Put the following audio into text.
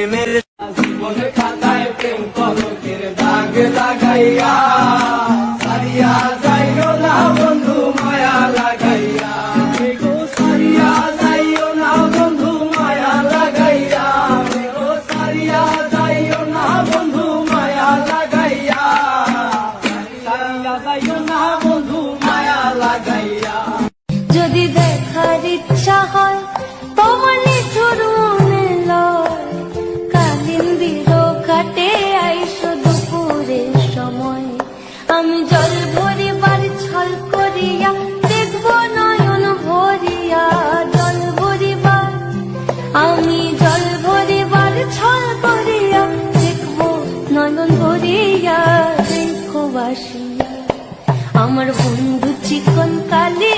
প্রেমের জীবনে খাতায় প্রেম কলকের দাগ লাগাইয়া সারিয়া যাইও না বন্ধু মায়া লাগাইয়া গো সারিয়া যাইও না বন্ধু মায়া লাগাইয়া গো সারিয়া যাইও না বন্ধু মায়া লাগাইয়া সারিয়া যাইও না বন্ধু মায়া লাগাইয়া যদি দেখার ইচ্ছা হয় তোমার নিঠুর মনে লয় কালিন্দির ঘাটে আইসো দুপুরের সময় আমি জল ভরিবার ছল করিয়া দেখবো নয়ন ভরিয়া জল ভরিবার আমি জল ভরিবার ছল করিয়া দেখবো নয়ন ভরিয়া দেখো বাসিয়া আমার বন্ধু চিকন কালী